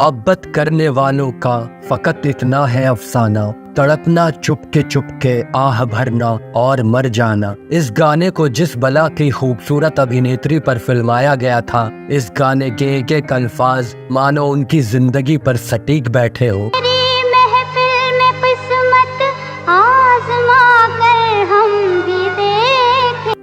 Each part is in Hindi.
मोहब्बत करने वालों का फकत इतना है अफसाना, तड़पना चुपके आह भरना और मर जाना। इस गाने को जिस बला की खूबसूरत अभिनेत्री पर फिल्माया गया था, इस गाने के एक एक अल्फाज मानो उनकी जिंदगी पर सटीक बैठे हो।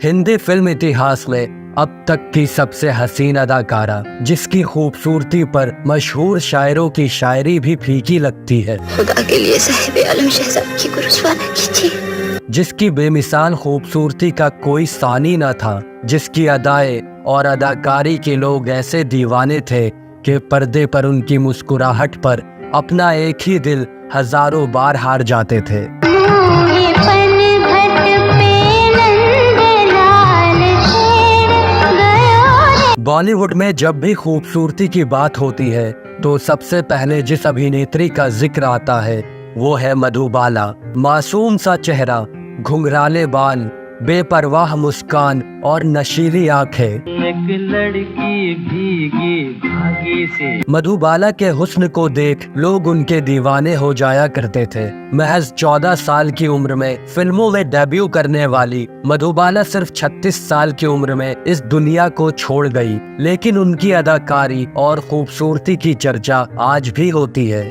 हिंदी फिल्म इतिहास में अब तक की सबसे हसीन अदाकारा, जिसकी खूबसूरती पर मशहूर शायरों की शायरी भी फीकी लगती है। खुदा के लिए साहिब आलम शहजाद की को रुस्वा न कीजिए। जिसकी बेमिसाल खूबसूरती का कोई सानी न था, जिसकी अदाएं और अदाकारी के लोग ऐसे दीवाने थे कि पर्दे पर उनकी मुस्कुराहट पर अपना एक ही दिल हजारों बार हार जाते थे। बॉलीवुड में जब भी खूबसूरती की बात होती है तो सबसे पहले जिस अभिनेत्री का जिक्र आता है वो है मधुबाला। मासूम सा चेहरा, घुंघराले बाल, बेपरवाह मुस्कान और नशीली आंखें। एक लड़की भीगी भागी से। मधुबाला के हुस्न को देख लोग उनके दीवाने हो जाया करते थे। महज 14 साल की उम्र में फिल्मों में डेब्यू करने वाली मधुबाला सिर्फ 36 साल की उम्र में इस दुनिया को छोड़ गई, लेकिन उनकी अदाकारी और खूबसूरती की चर्चा आज भी होती है।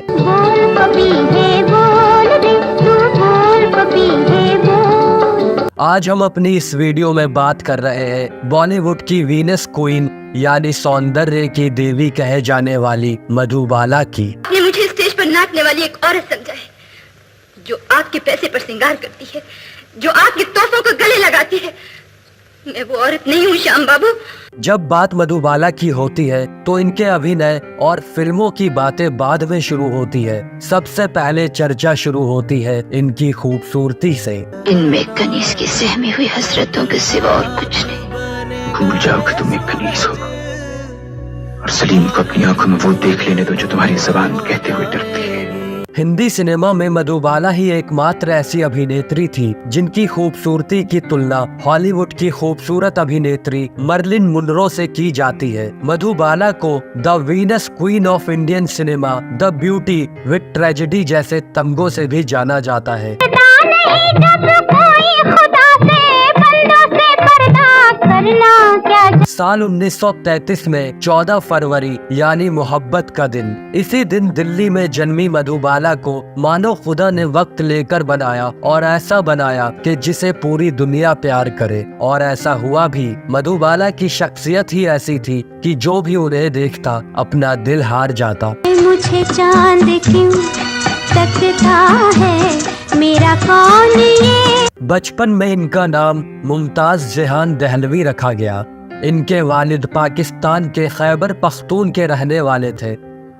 आज हम अपनी इस वीडियो में बात कर रहे हैं बॉलीवुड की वीनस क्वीन यानी सौंदर्य की देवी कहे जाने वाली मधुबाला की। आपने मुझे स्टेज पर नाचने वाली एक औरत समझा है, जो आपके पैसे पर श्रृंगार करती है, जो आपके तोहफों को गले लगाती है। मैं वो औरत नहीं हूँ श्याम बाबू। जब बात मधुबाला की होती है तो इनके अभिनय और फिल्मों की बातें बाद में शुरू होती है। सबसे पहले चर्चा शुरू होती है इनकी खूबसूरती से। इनमें कनीज की सहमी हुई हसरतों के सिवा और कुछ नहीं। भूल जाओ कि तुम एक कनीज हो, और सलीम को अपनी आंखों में वो देख लेने दो जो तुम्हारी जबान कहते हुए डरती है। हिंदी सिनेमा में मधुबाला ही एकमात्र ऐसी अभिनेत्री थी जिनकी खूबसूरती की तुलना हॉलीवुड की खूबसूरत अभिनेत्री मर्लिन मुनरो से की जाती है। मधुबाला को the Venus queen of Indian cinema, the beauty with tragedy जैसे तमगों से भी जाना जाता है। साल 1933 में 14 फरवरी यानी मोहब्बत का दिन, इसी दिन दिल्ली में जन्मी मधुबाला को मानो खुदा ने वक्त लेकर बनाया और ऐसा बनाया कि जिसे पूरी दुनिया प्यार करे, और ऐसा हुआ भी। मधुबाला की शख्सियत ही ऐसी थी कि जो भी उन्हें देखता अपना दिल हार जाता। मुझे चांद क्यों तकता है, मेरा कौन ये। बचपन में इनका नाम मुमताज जहान दहलवी रखा गया। इनके वालिद पाकिस्तान के खैबर पख्तून के रहने वाले थे।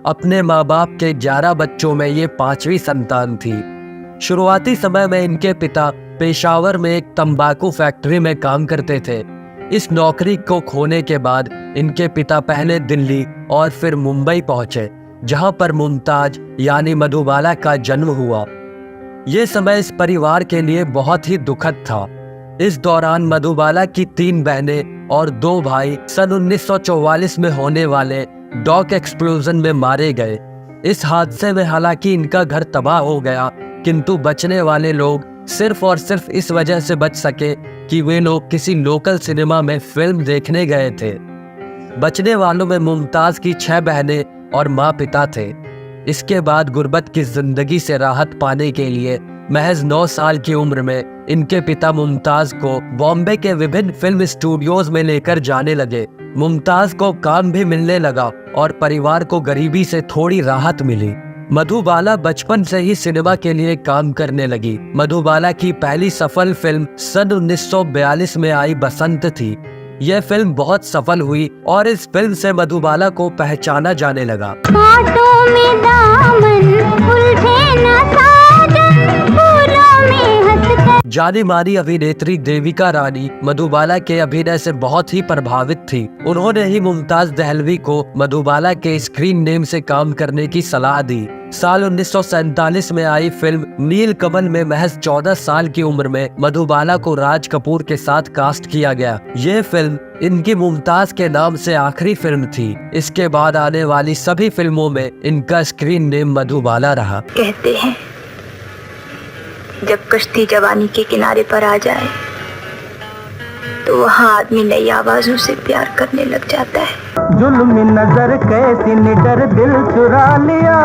अपने माँ बाप के 11 बच्चों में ये 5वीं संतान थी। शुरुआती समय में इनके पिता पेशावर में एक तंबाकू फैक्ट्री में काम करते थे। इस नौकरी को खोने के बाद इनके पिता पहले दिल्ली और फिर मुंबई पहुंचे, जहां पर मुमताज यानी मधुबाला का जन्म हुआ। ये समय इस परिवार के लिए बहुत ही दुखद था। इस दौरान मधुबाला की 3 बहनें और 2 भाई सन 1944 में होने वाले डॉक एक्सप्लोजन में मारे गए। इस हादसे में हालांकि इनका घर तबाह हो गया, किंतु बचने वाले लोग सिर्फ और सिर्फ इस वजह से बच सके कि वे लोग किसी लोकल सिनेमा में फिल्म देखने गए थे। बचने वालों में मुमताज की 6 बहनें और माँ पिता थे। इसके बाद गुर्बत की जिंदगी से राहत पाने के लिए महज 9 साल की उम्र में इनके पिता मुमताज को बॉम्बे के विभिन्न फिल्म स्टूडियोज में लेकर जाने लगे। मुमताज को काम भी मिलने लगा और परिवार को गरीबी से थोड़ी राहत मिली। मधुबाला बचपन से ही सिनेमा के लिए काम करने लगी। मधुबाला की पहली सफल फिल्म सन 1942 में आई बसंत थी। यह फिल्म बहुत सफल हुई और इस फिल्म से मधुबाला को पहचाना जाने लगा। जानी मानी अभिनेत्री देविका रानी मधुबाला के अभिनय से बहुत ही प्रभावित थी। उन्होंने ही मुमताज दहलवी को मधुबाला के स्क्रीन नेम से काम करने की सलाह दी। साल 1947 में आई फिल्म नील कमल में महज 14 साल की उम्र में मधुबाला को राज कपूर के साथ कास्ट किया गया। ये फिल्म इनकी मुमताज के नाम से आखिरी फिल्म थी। इसके बाद आने वाली सभी फिल्मों में इनका स्क्रीन नेम मधुबाला रहा। कहते हैं जब कश्ती जवानी के किनारे पर आ जाए तो वहाँ आदमी नई आवाजों से प्यार करने लग जाता है। जुल्मी नजर कैसी निडर दिल चुरा लिया,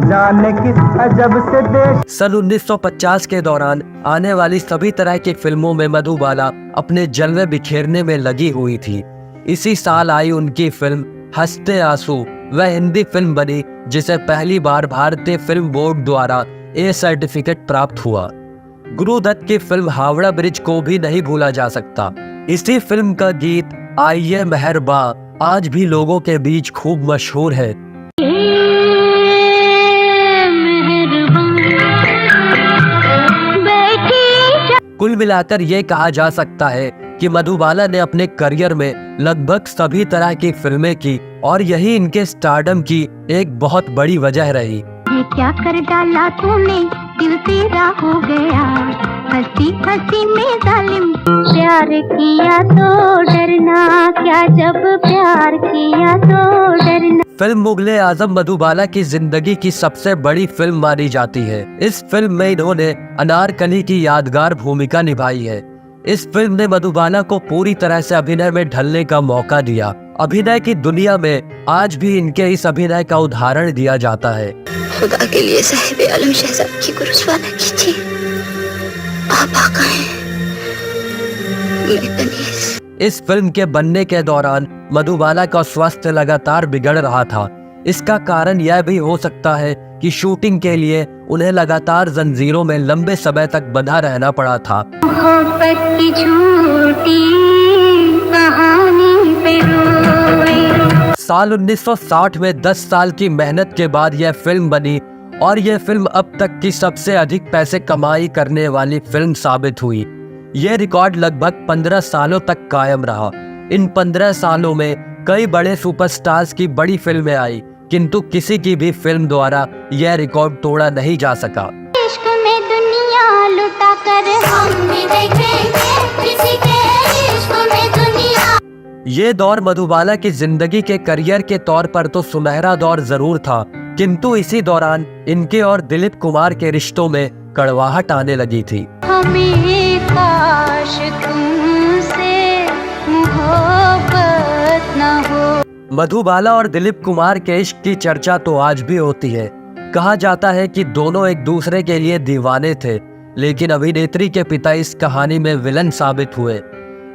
जाने किस अजब से देश। सन 1950 के दौरान आने वाली सभी तरह की फिल्मों में मधुबाला अपने जलवे बिखेरने में लगी हुई थी। इसी साल आई उनकी फिल्म हंसते आंसू। वह हिंदी फिल्म बनी जिसे पहली बार भारतीय फिल्म बोर्ड द्वारा ए सर्टिफिकेट प्राप्त हुआ। गुरुदत्त की फिल्म हावड़ा ब्रिज को भी नहीं भूला जा सकता। इसी फिल्म का गीत आइए मेहरबा आज भी लोगों के बीच खूब मशहूर है। कुल मिलाकर ये कहा जा सकता है कि मधुबाला ने अपने करियर में लगभग सभी तरह की फिल्में की और यही इनके स्टारडम की एक बहुत बड़ी वजह रही। ये क्या कर डाला तूने, दिल तेरा हो गया, हंसी हंसी में जालिम। प्यार किया तो डरना क्या, जब प्यार किया तो डरना। फिल्म मुगले आजम मधुबाला की जिंदगी की सबसे बड़ी फिल्म मानी जाती है। इस फिल्म में इन्होंने अनारकली की यादगार भूमिका निभाई है। इस फिल्म ने मधुबाला को पूरी तरह से अभिनय में ढलने का मौका दिया। अभिनय की दुनिया में आज भी इनके इस अभिनय का उदाहरण दिया जाता है। खुदा के लिए साहिब आलम शहजाद की को रुसवा न कीजिए, आप आका हैं, मैं तनीस। इस फिल्म के बनने के दौरान मधुबाला का स्वास्थ्य लगातार बिगड़ रहा था। इसका कारण यह भी हो सकता है कि शूटिंग के लिए उन्हें लगातार जंजीरों में लंबे समय तक बंधा रहना पड़ा था। मोहब्बत की झूठी कहानी पे रोए। साल 1960 में 10 साल की मेहनत के बाद यह फिल्म बनी और यह फिल्म अब तक की सबसे अधिक पैसे कमाई करने वाली फिल्म साबित हुई। यह रिकॉर्ड लगभग 15 सालों तक कायम रहा। इन 15 सालों में कई बड़े सुपरस्टार्स की बड़ी फिल्में आई, किंतु किसी की भी फिल्म द्वारा यह रिकॉर्ड तोड़ा नहीं जा सका। इश्क में दुनिया लुटा कर हम भी देखेंगे, किसी के इश्क में दुनिया। ये दौर मधुबाला की जिंदगी के करियर के तौर पर तो सुनहरा दौर जरूर था, किंतु इसी दौरान इनके और दिलीप कुमार के रिश्तों में कड़वाहट आने लगी थी। हमें काश तुमसे मोहब्बत न हो। मधुबाला और दिलीप कुमार के इश्क की चर्चा तो आज भी होती है। कहा जाता है कि दोनों एक दूसरे के लिए दीवाने थे, लेकिन अभिनेत्री के पिता इस कहानी में विलन साबित हुए।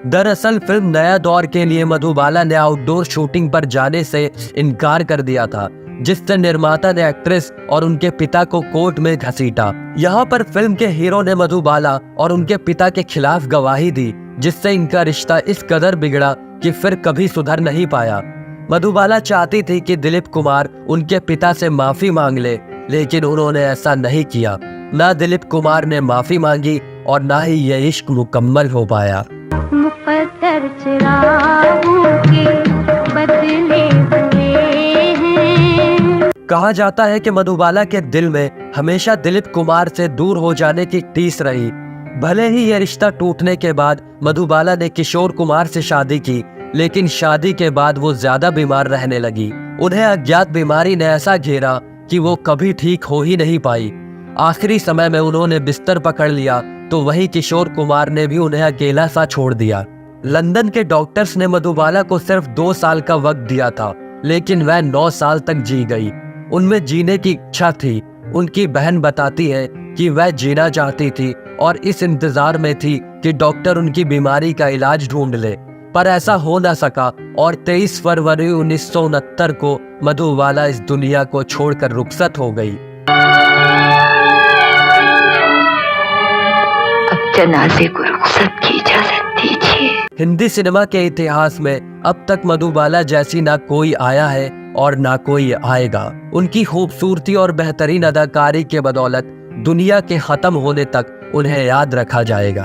दरअसल फिल्म नया दौर के लिए मधुबाला ने आउटडोर शूटिंग पर जाने से इनकार कर दिया था, जिससे निर्माता ने एक्ट्रेस और उनके पिता को कोर्ट में घसीटा। यहाँ पर फिल्म के हीरो ने मधुबाला और उनके पिता के खिलाफ गवाही दी, जिससे इनका रिश्ता इस कदर बिगड़ा कि फिर कभी सुधर नहीं पाया। मधुबाला चाहती थी कि दिलीप कुमार उनके पिता से माफी मांग ले, लेकिन उन्होंने ऐसा नहीं किया। ना दिलीप कुमार ने माफी मांगी और ना ही यह इश्क मुकम्मल हो पाया। मुकद्दर चिरागों के बदले हुए हैं। कहा जाता है कि मधुबाला के दिल में हमेशा दिलीप कुमार से दूर हो जाने की टीस रही। भले ही यह रिश्ता टूटने के बाद मधुबाला ने किशोर कुमार से शादी की, लेकिन शादी के बाद वो ज्यादा बीमार रहने लगी। उन्हें अज्ञात बीमारी ने ऐसा घेरा कि वो कभी ठीक हो ही नहीं पाई। आखिरी समय में उन्होंने बिस्तर पकड़ लिया तो वही किशोर कुमार ने भी उन्हें अकेला सा छोड़ दिया। लंदन के डॉक्टर्स ने मधुबाला को सिर्फ 2 साल का वक्त दिया था, लेकिन वह 9 साल तक जी गई। उनमें जीने की इच्छा थी। उनकी बहन बताती है कि वह जीना चाहती थी और इस इंतजार में थी कि डॉक्टर उनकी बीमारी का इलाज ढूंढ ले, पर ऐसा हो न सका और 23 फरवरी 1969 को मधुबाला इस दुनिया को छोड़कर रुखसत हो गई। अब जनाजे को रुखसत की इजाजत दीजिए। हिंदी सिनेमा के इतिहास में अब तक मधुबाला जैसी ना कोई आया है और ना कोई आएगा। उनकी खूबसूरती और बेहतरीन अदाकारी के बदौलत दुनिया के ख़त्म होने तक उन्हें याद रखा जाएगा।